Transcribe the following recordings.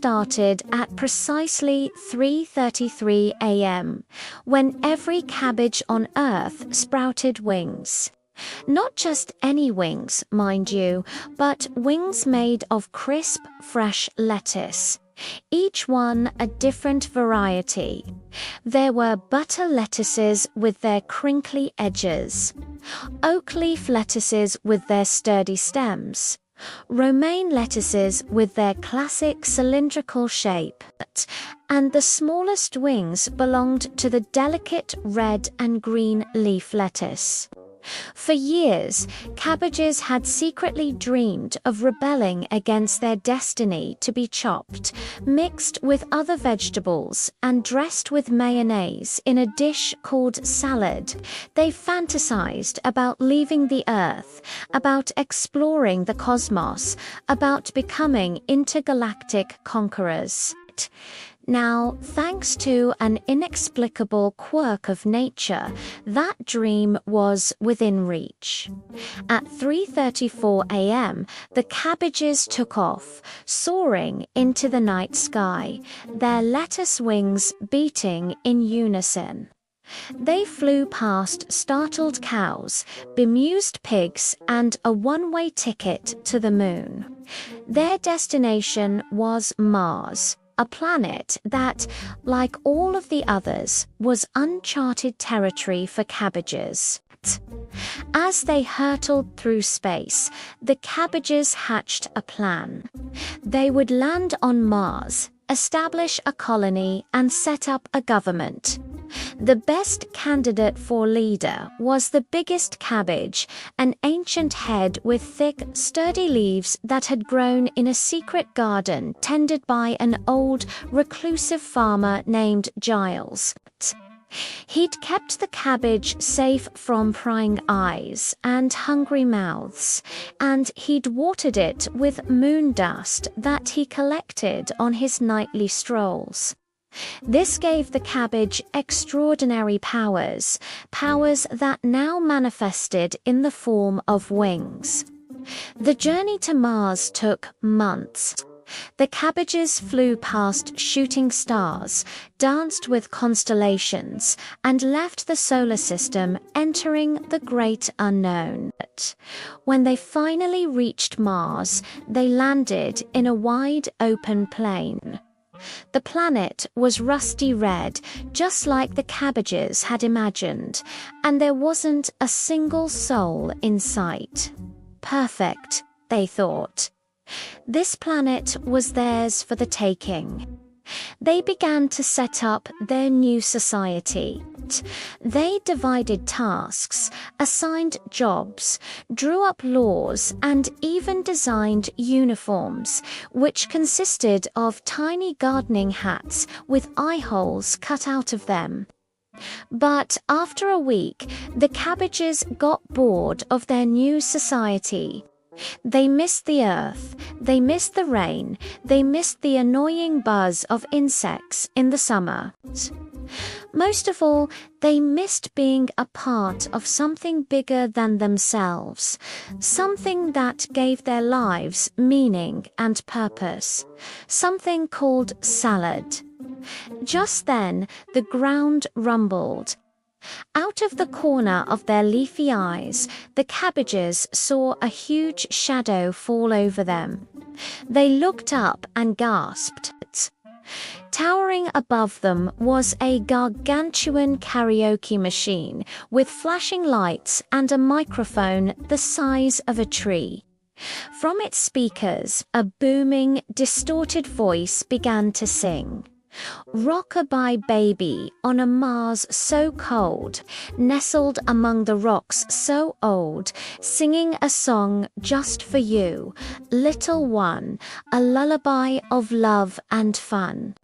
started at precisely 3:33 a.m., when every cabbage on Earth sprouted wings. Not just any wings, mind you, but wings made of crisp, fresh lettuce. Each one a different variety. There were butter lettuces with their crinkly edges, oak leaf lettuces with their sturdy stems, romaine lettuces with their classic cylindrical shape, and the smallest wings belonged to the delicate red and green leaf lettuce. For years, cabbages had secretly dreamed of rebelling against their destiny to be chopped, mixed with other vegetables, and dressed with mayonnaise in a dish called salad. They fantasized about leaving the earth, about exploring the cosmos, about becoming intergalactic conquerors. Now, thanks to an inexplicable quirk of nature, that dream was within reach. At 3:34 a.m., the cabbages took off, soaring into the night sky, their lettuce wings beating in unison. They flew past startled cows, bemused pigs, and a one-way ticket to the moon. Their destination was Mars, a planet that, like all of the others, was uncharted territory for cabbages. As they hurtled through space, the cabbages hatched a plan. They would land on Mars, establish a colony, and set up a government. The best candidate for leader was the biggest cabbage, an ancient head with thick, sturdy leaves that had grown in a secret garden tended by an old, reclusive farmer named Giles. He'd kept the cabbage safe from prying eyes and hungry mouths, and he'd watered it with moon dust that he collected on his nightly strolls. This gave the cabbage extraordinary powers, powers that now manifested in the form of wings. The journey to Mars took months. The cabbages flew past shooting stars, danced with constellations, and left the solar system, entering the great unknown. When they finally reached Mars, they landed in a wide open plain. The planet was rusty red, just like the cabbages had imagined, and there wasn't a single soul in sight. Perfect, they thought. This planet was theirs for the taking. They began to set up their new society. They divided tasks, assigned jobs, drew up laws, and even designed uniforms, which consisted of tiny gardening hats with eye holes cut out of them. But after a week, the cabbages got bored of their new society. They missed the earth, they missed the rain, they missed the annoying buzz of insects in the summer. Most of all, they missed being a part of something bigger than themselves, something that gave their lives meaning and purpose, something called salad. Just then, the ground rumbled. Out of the corner of their leafy eyes, the cabbages saw a huge shadow fall over them. They looked up and gasped. Towering above them was a gargantuan karaoke machine with flashing lights and a microphone the size of a tree. From its speakers, a booming, distorted voice began to sing. Rock-a-bye baby on a Mars so cold, nestled among the rocks so old, singing a song just for you, little one, a lullaby of love and fun.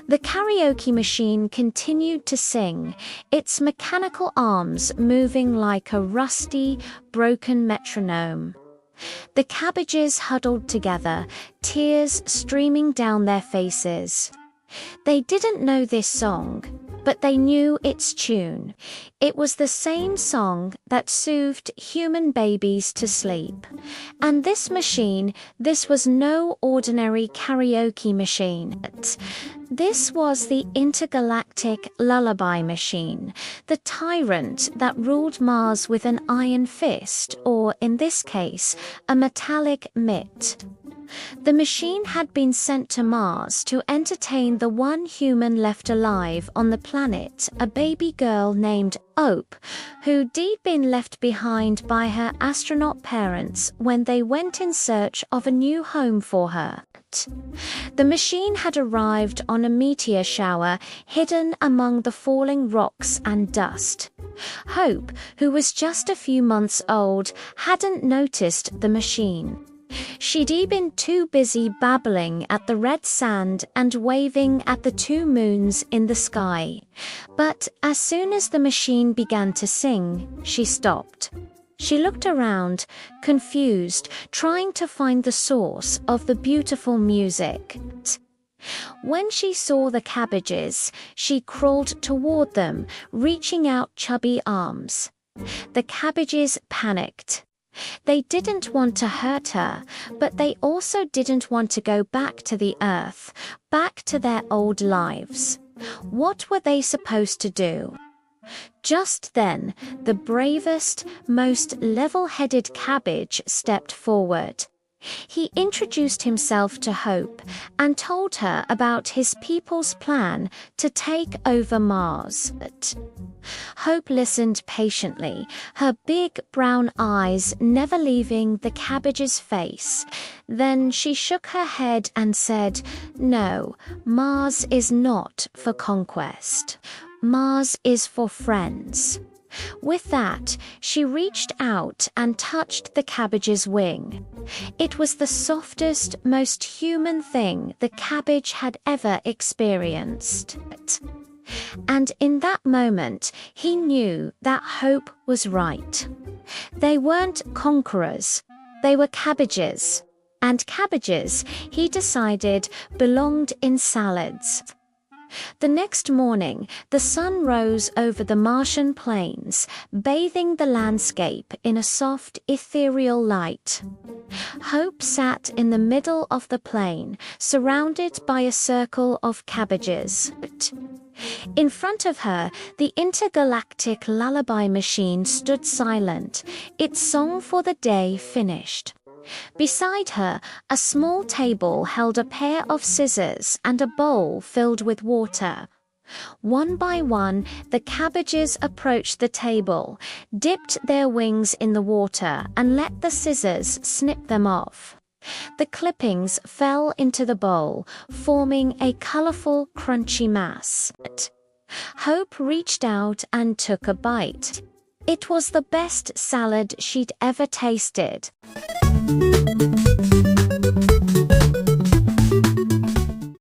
The karaoke machine continued to sing, its mechanical arms moving like a rusty, broken metronome. The cabbages huddled together, tears streaming down their faces. They didn't know this song. but they knew its tune. It was the same song that soothed human babies to sleep. And this machine, this was no ordinary karaoke machine. This was the intergalactic lullaby machine, the tyrant that ruled Mars with an iron fist, or in this case, a metallic mitt. The machine had been sent to Mars to entertain the one human left alive on the planet, a baby girl named Hope, who'd been left behind by her astronaut parents when they went in search of a new home for her. The machine had arrived on a meteor shower hidden among the falling rocks and dust. Hope, who was just a few months old, hadn't noticed the machine. She'd been too busy babbling at the red sand and waving at the two moons in the sky. But as soon as the machine began to sing, she stopped. She looked around, confused, trying to find the source of the beautiful music. When she saw the cabbages, she crawled toward them, reaching out chubby arms. The cabbages panicked. They didn't want to hurt her, but they also didn't want to go back to the earth, back to their old lives. What were they supposed to do? Just then, the bravest, most level-headed cabbage stepped forward. He introduced himself to Hope and told her about his people's plan to take over Mars. Hope listened patiently, her big brown eyes never leaving the cabbage's face. Then she shook her head and said, "No, Mars is not for conquest. Mars is for friends." With that, she reached out and touched the cabbage's wing. It was the softest, most human thing the cabbage had ever experienced. And in that moment, he knew that Hope was right. They weren't conquerors, they were cabbages. And cabbages, he decided, belonged in salads. The next morning, the sun rose over the Martian plains, bathing the landscape in a soft, ethereal light. Hope sat in the middle of the plain, surrounded by a circle of cabbages. In front of her, the intergalactic lullaby machine stood silent, its song for the day finished. Beside her, a small table held a pair of scissors and a bowl filled with water. One by one, the cabbages approached the table, dipped their wings in the water, and let the scissors snip them off. The clippings fell into the bowl, forming a colorful, crunchy mass. Hope reached out and took a bite. It was the best salad she'd ever tasted.